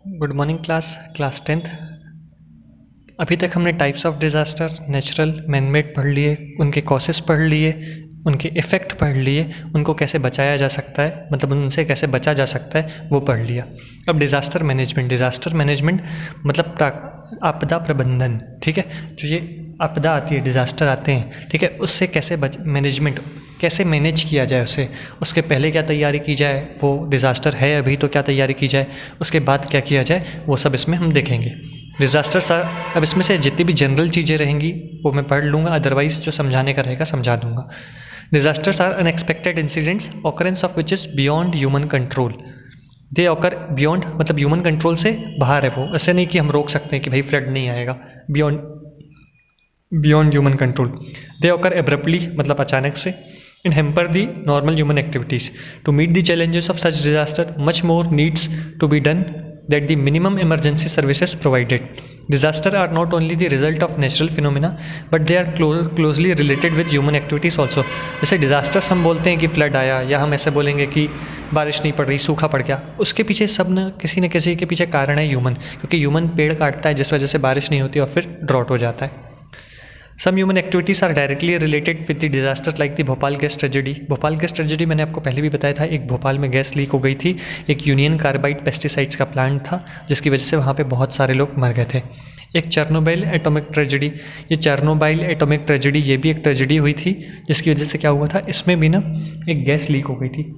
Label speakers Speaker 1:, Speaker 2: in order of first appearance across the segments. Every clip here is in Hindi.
Speaker 1: Good morning class 10th। अभी तक हमने types of disaster, natural, manmade पढ़ लिए, उनके कॉसेस पढ़ लिए, उनके इफ़ेक्ट पढ़ लिए, उनको कैसे बचाया जा सकता है, मतलब उनसे कैसे बचा जा सकता है वो पढ़ लिया। अब डिज़ास्टर मैनेजमेंट मतलब आपदा प्रबंधन, ठीक है। जो ये आपदा आती है, डिज़ास्टर आते हैं, ठीक है, उससे कैसे मैनेजमेंट कैसे मैनेज किया जाए उसके पहले क्या तैयारी की जाए, वो डिज़ास्टर है अभी तो क्या तैयारी की जाए, उसके बाद क्या किया जाए, वो सब इसमें हम देखेंगे। डिज़ास्टर अब इसमें से जितनी भी जनरल चीज़ें रहेंगी वो मैं पढ़ लूँगा, अदरवाइज़ जो समझाने का रहेगा समझा दूँगा। Disasters are unexpected incidents occurrence of which is beyond human control. They occur beyond मतलब ह्यूमन कंट्रोल से बाहर है वो, ऐसे नहीं कि हम रोक सकते हैं कि भाई फ्लड नहीं आएगा, beyond human control. They occur abruptly मतलब अचानक से, and hamper the normal human activities. To meet the challenges of such disaster, much more needs to be done that the minimum emergency services provided. Disasters are not only the result of natural phenomena, but they are closely related with human activities also. जैसे disasters हम बोलते हैं कि flood आया, या हम ऐसे बोलेंगे कि बारिश नहीं पड़ रही, सूखा पड़ गया, उसके पीछे सब न किसी के पीछे कारण है ह्यूमन, क्योंकि ह्यूमन पेड़ काटता है जिस वजह से बारिश नहीं होती और फिर ड्रॉट हो जाता है। Some human activities are directly related with the disaster like the Bhopal gas tragedy. Bhopal gas tragedy मैंने आपको पहले भी बताया था, एक भोपाल में गैस लीक हो गई थी, एक यूनियन कार्बाइड पेस्टिसाइड्स का प्लांट था जिसकी वजह से वहाँ पे बहुत सारे लोग मर गए थे। एक चेर्नोबिल एटॉमिक ट्रेजेडी, ये चेर्नोबिल एटॉमिक ट्रेजेडी ये भी एक ट्रेजेडी हुई थी जिसकी वजह से क्या हुआ था, इसमें भी ना एक गैस लीक हो गई थी,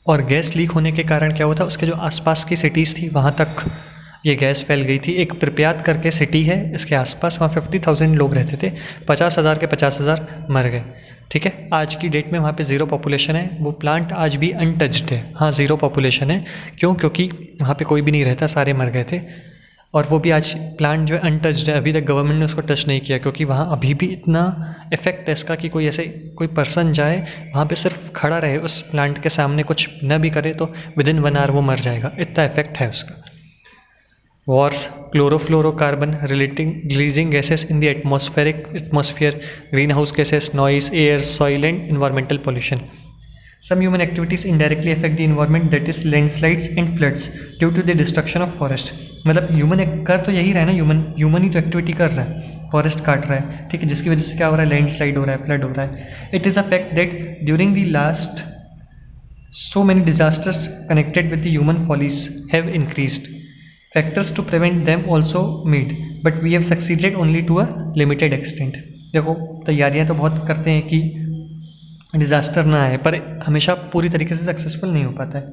Speaker 1: और गैस लीक होने के कारण क्या हुआ था, उसके जो आसपास की सिटीज़ थी वहाँ तक ये गैस फैल गई थी। एक प्रिप्यात करके सिटी है, इसके आसपास वहाँ 50,000 लोग रहते थे, 50,000 के 50,000 मर गए, ठीक है। आज की डेट में वहाँ पे ज़ीरो पॉपुलेशन है, वो प्लांट आज भी अनटच्ड है। हाँ, ज़ीरो पॉपुलेशन है, क्यों? क्योंकि वहाँ पे कोई भी नहीं रहता, सारे मर गए थे, और वो भी आज प्लांट जो है अनटच्ड है। अभी तक गवर्नमेंट ने उसको टच नहीं किया, क्योंकि वहाँ अभी भी इतना इफेक्ट है इसका कि कोई ऐसे कोई पर्सन जाए वहाँ पे सिर्फ खड़ा रहे उस प्लांट के सामने, कुछ न भी करे तो विदिन 1 आवर वो मर जाएगा, इतना इफेक्ट है उसका। Wars, chlorofluorocarbon relating releasing gases in the atmosphere, greenhouse gases, noise, air, soil and environmental pollution. Some human activities indirectly affect the environment, that is landslides and floods due to the destruction of forest. मतलब ह्यूमन कर तो यही रहा है ना, ह्यूमन ही तो एक्टिविटी कर रहा है, फॉरेस्ट काट रहा है, ठीक है, जिसकी वजह से क्या हो रहा है, लैंडस्लाइड हो रहा है, फ्लड हो रहा है। It is a fact that during the last so many disasters connected with the human follies have increased. Factors to prevent them also made, but we have succeeded only to a limited extent. देखो, तैयारियां तो बहुत करते हैं कि डिज़ास्टर ना आए, पर हमेशा पूरी तरीके से सक्सेसफुल नहीं हो पाता है।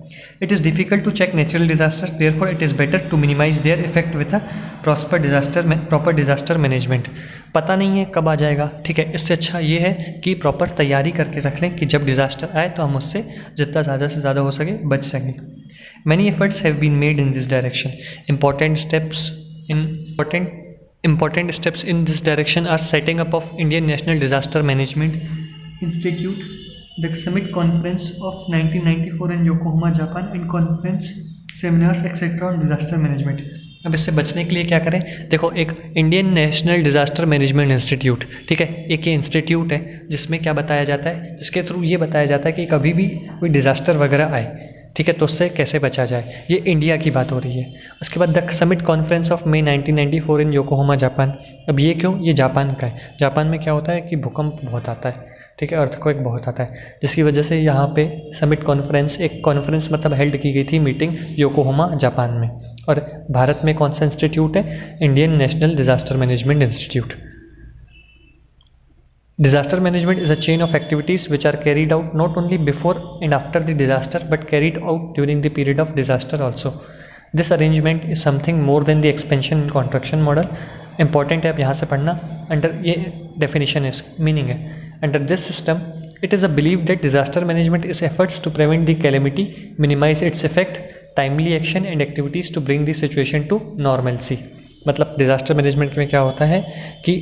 Speaker 1: It is difficult to check natural disaster, therefore it is better to minimise their effect with a proper disaster management. पता नहीं है कब आ जाएगा, ठीक है, इससे अच्छा ये है कि प्रॉपर तैयारी करके रख लें कि जब डिज़ास्टर आए तो हम उससे जितना ज़्यादा से ज़्यादा हो सके बच सकें। Many efforts have been made in this direction. Important steps in this direction are setting up of Indian National Disaster Management Institute, the summit conference of 1994 in Yokohama, Japan, and conference seminars etc. on disaster management. अब इससे बचने के लिए क्या करें, देखो, एक Indian national disaster management institute, ठीक है, एक ये इंस्टीट्यूट है जिसमें क्या बताया जाता है, जिसके थ्रू ये बताया जाता है कि कभी भी कोई डिज़ास्टर वगैरह आए, ठीक है, तो उससे कैसे बचा जाए। ये इंडिया की बात हो रही है। उसके बाद the summit conference of May 1994 in Yokohama, Japan. अब ये क्यों, ये जापान का है। जापान में क्या होता है कि भूकंप बहुत आता है, ठीक है, अर्थक्वेक बहुत आता है, जिसकी वजह से यहाँ पे समिट कॉन्फ्रेंस, एक कॉन्फ्रेंस मतलब हेल्ड की गई थी मीटिंग योकोहामा, जापान में। और भारत में कौन सा इंस्टीट्यूट है, Indian national disaster management institute. Disaster management is a chain of activities which are carried out not only before and after the disaster but carried out during the period of disaster also. This arrangement is something more than the expansion and contraction model. Important है अब यहाँ से पढ़ना, अंडर ये definition is meaning है, under this system it is a belief that disaster management is efforts to prevent the calamity, minimize its effect, timely action and activities to bring the situation to normalcy. मतलब डिज़ास्टर मैनेजमेंट में क्या होता है कि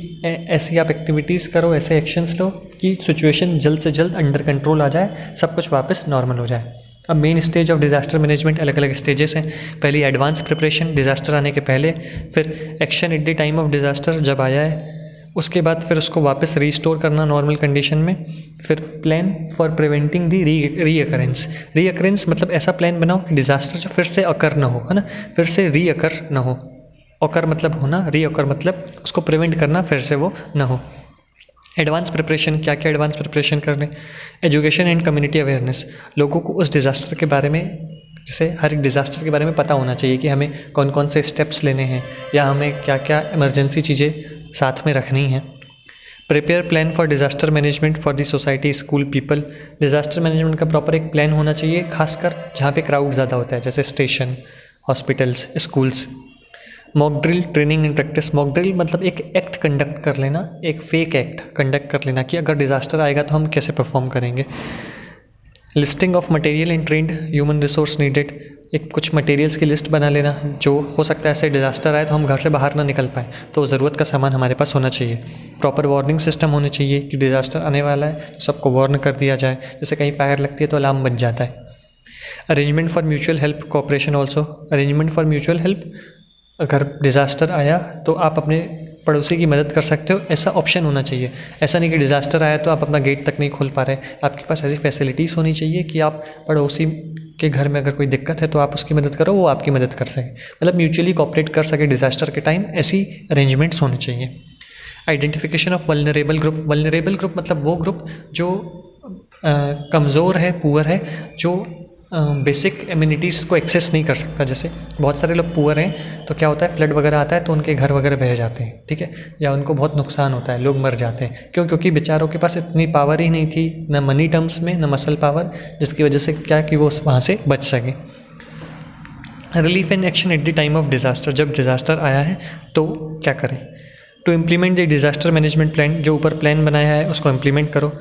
Speaker 1: ऐसी आप एक्टिविटीज़ करो, ऐसे एक्शंस लो कि सिचुएशन जल्द से जल्द अंडर कंट्रोल आ जाए, सब कुछ वापस नॉर्मल हो जाए। अब main stage of disaster management, अलग अलग स्टेजेस हैं। पहली एडवांस प्रिपरेशन, डिज़ास्टर आने के पहले, फिर action at the time of disaster, जब आया है, उसके बाद फिर उसको वापस रीस्टोर करना नॉर्मल कंडीशन में। फिर plan for preventing the recurrence. Recurrence मतलब ऐसा प्लान बनाओ कि डिज़ास्टर जो फिर से अकर ना हो, है ना, फिर से रीअकर ना हो। अकर मतलब होना, रीअकर मतलब उसको प्रिवेंट करना, फिर से वो ना हो। एडवांस प्रिपरेशन, क्या क्या एडवांस प्रिपरेशन करने। एजुकेशन एंड कम्युनिटी अवेयरनेस, लोगों को उस डिज़ास्टर के बारे में, जैसे हर एक डिज़ास्टर के बारे में पता होना चाहिए कि हमें कौन कौन से स्टेप्स लेने हैं या हमें क्या क्या इमरजेंसी चीज़ें साथ में रखनी हैं। Prepare plan for disaster management for the society, school, people. Disaster management का प्रॉपर एक प्लान होना चाहिए, खासकर जहाँ पे क्राउड ज़्यादा होता है, जैसे station, hospitals, schools. Mock drill, training and practice. Mock drill मतलब एक एक्ट कंडक्ट कर लेना, एक फेक एक्ट कंडक्ट कर लेना कि अगर डिज़ास्टर आएगा तो हम कैसे परफॉर्म करेंगे। Listing of material and trend human resource needed, एक कुछ मटेरियल्स की लिस्ट बना लेना, जो हो सकता है ऐसे डिज़ास्टर आए तो हम घर से बाहर ना निकल पाएँ, तो ज़रूरत का सामान हमारे पास होना चाहिए। प्रॉपर वार्निंग सिस्टम होने चाहिए कि डिज़ास्टर आने वाला है तो सबको वार्न कर दिया जाए, जैसे कहीं फायर लगती है तो अलार्म बज जाता है। Arrangement for mutual help cooperation also. Arrangement for mutual help, अगर डिज़ास्टर आया तो आप अपने पड़ोसी की मदद कर सकते हो, ऐसा ऑप्शन होना चाहिए। ऐसा नहीं कि डिज़ास्टर आया तो आप अपना गेट तक नहीं खोल पा रहे, आपके पास ऐसी फैसिलिटीज़ होनी चाहिए कि आप पड़ोसी के घर में अगर कोई दिक्कत है तो आप उसकी मदद करो, वो आपकी मदद कर सके, मतलब म्यूचुअली कोऑपरेट कर सके डिज़ास्टर के टाइम, ऐसी अरेंजमेंट्स होने चाहिए। Identification of vulnerable group. Vulnerable group मतलब वो ग्रुप जो कमज़ोर है, पुअर है, जो बेसिक एम्यूनिटीज़ को एक्सेस नहीं कर सकता। जैसे बहुत सारे लोग पुअर हैं तो क्या होता है, फ्लड वगैरह आता है तो उनके घर वगैरह बह जाते हैं, ठीक है, या उनको बहुत नुकसान होता है, लोग मर जाते हैं। क्यों? क्योंकि बेचारों के पास इतनी पावर ही नहीं थी, न मनी टर्म्स में, न मसल पावर, जिसकी वजह से क्या कि वो वहाँ से बच सके। Relief and action at the time of disaster, जब डिज़ास्टर आया है तो क्या करें। To implement the disaster management plan, जो ऊपर प्लान बनाया है उसको इम्प्लीमेंट करो।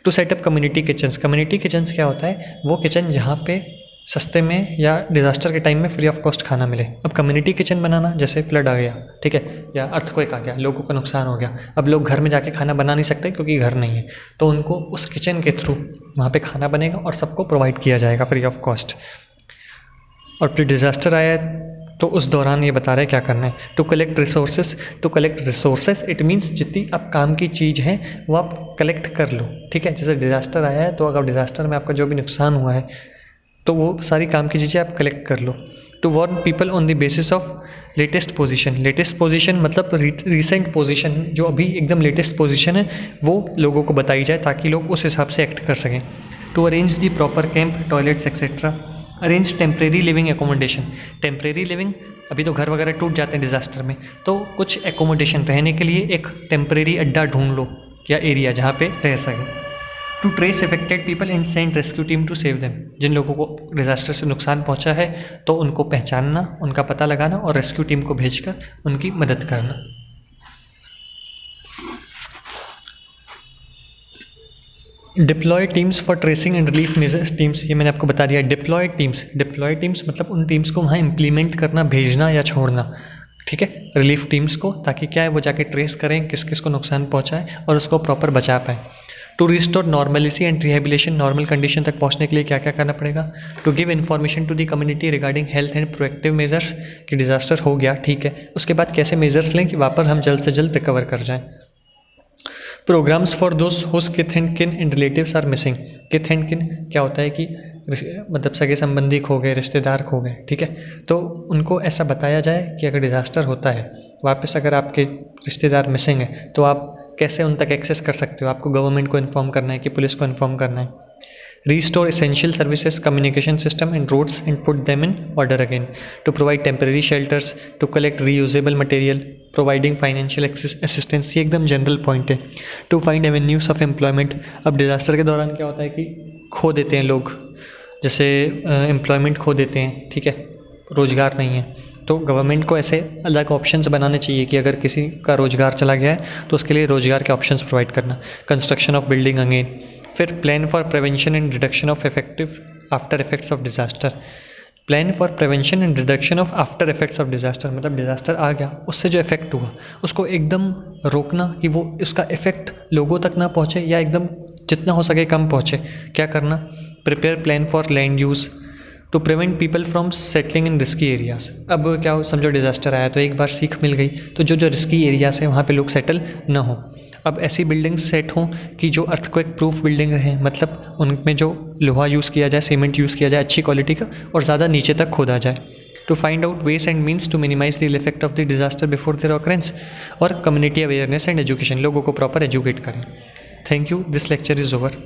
Speaker 1: To set up community kitchens. Community kitchens क्या होता है, वो किचन जहाँ पे सस्ते में या डिज़ास्टर के टाइम में फ्री ऑफ कॉस्ट खाना मिले। अब कम्युनिटी किचन बनाना, जैसे फ्लड आ गया, ठीक है, या अर्थक्वेक आ गया, लोगों का नुकसान हो गया, अब लोग घर में जाके खाना बना नहीं सकते क्योंकि घर नहीं है, तो उनको उस किचन के थ्रू वहाँ पे खाना बनेगा और सबको प्रोवाइड किया जाएगा फ्री ऑफ कॉस्ट। और फिर डिज़ास्टर आया तो उस दौरान ये बता रहे हैं क्या करना है। To collect resources. To collect resources it means जितनी अब काम की चीज़ है वो आप कलेक्ट कर लो, ठीक है। जैसे डिज़ास्टर आया है तो अगर डिज़ास्टर में आपका जो भी नुकसान हुआ है तो वो सारी काम की चीज़ें आप कलेक्ट कर लो। To warn people on the basis of latest position. Latest position मतलब रिसेंट पोजीशन, जो अभी एकदम लेटेस्ट पोजीशन है वो लोगों को बताई जाए ताकि लोग उस हिसाब से एक्ट कर सकें। To arrange the proper camp, toilets etcetera. Arrange temporary living accommodation. Temporary living, अभी तो घर वगैरह टूट जाते हैं डिज़ास्टर में, तो कुछ एकोमोडेशन रहने के लिए एक टेम्प्रेरी अड्डा ढूंढ लो या एरिया जहाँ पे रह सके। To trace affected people and send rescue team to save them. जिन लोगों को डिज़ास्टर से नुकसान पहुँचा है तो उनको पहचानना, उनका पता लगाना और रेस्क्यू टीम को भेजकर उनकी मदद करना। Deploy teams for tracing and relief measures teams, ये मैंने आपको बता दिया। डिप्लॉय टीम्स मतलब उन टीम्स को वहाँ इम्प्लीमेंट करना, भेजना या छोड़ना, ठीक है, रिलीफ टीम्स को, ताकि क्या है वो जाके ट्रेस करें किस किस को नुकसान पहुँचा है और उसको प्रॉपर बचा पाए। To restore normalcy and rehabilitation, normal condition तक पहुँचने के लिए क्या क्या करना पड़ेगा। To give information to the community regarding health and proactive measures, कि डिज़ास्टर हो गया, ठीक है, उसके बाद कैसे मेजर्स लें कि वापस हम जल्द से जल्द रिकवर कर जाएँ। Programmes for those whose kith and kin and relatives are missing. Kith and kin क्या होता है कि मतलब सगे संबंधी खो गए, रिश्तेदार खो गए, ठीक है, तो उनको ऐसा बताया जाए कि अगर डिज़ास्टर होता है वापस, अगर आपके रिश्तेदार मिसिंग है तो आप कैसे उन तक एक्सेस कर सकते हो। आपको गवर्नमेंट को इन्फॉर्म करना है कि पुलिस को इन्फॉर्म करना है। Restore essential services, communication system and roads and put them in order again. To provide temporary shelters, to collect reusable material, providing financial assistance, ये एकदम जनरल पॉइंट है। To find avenues of employment, अब डिज़ास्टर के दौरान क्या होता है कि खो देते हैं लोग, जैसे एम्प्लॉयमेंट खो देते हैं, ठीक है, रोज़गार नहीं है, तो गवर्नमेंट को ऐसे अलग ऑप्शंस बनाने चाहिए कि अगर किसी का रोज़गार चला गया है तो उसके लिए रोज़गार के ऑप्शंस प्रोवाइड करना। Construction of building again. फिर plan for prevention and reduction of effective after effects of disaster. Plan for prevention and reduction of after effects of disaster मतलब डिज़ास्टर आ गया, उससे जो इफेक्ट हुआ उसको एकदम रोकना कि वो उसका इफेक्ट लोगों तक ना पहुँचे या एकदम जितना हो सके कम पहुँचे। क्या करना। Prepare plan for land use, to prevent people from settling in risky areas. अब क्या हो, समझो डिज़ास्टर आया तो एक बार सीख मिल गई, तो जो जो रिस्की एरियाज हैं वहाँ पे लोग सेटल ना हो। अब ऐसी बिल्डिंग्स सेट हों कि जो अर्थक्वेक प्रूफ बिल्डिंग रहें, मतलब उनमें जो लोहा यूज़ किया जाए, सीमेंट यूज़ किया जाए अच्छी क्वालिटी का, और ज़्यादा नीचे तक खोदा जाए। To find out ways and means to minimise the effect of the disaster before their occurrence, और कम्युनिटी अवेयरनेस एंड एजुकेशन, लोगों को प्रॉपर एजुकेट करें। Thank you, this lecture is over.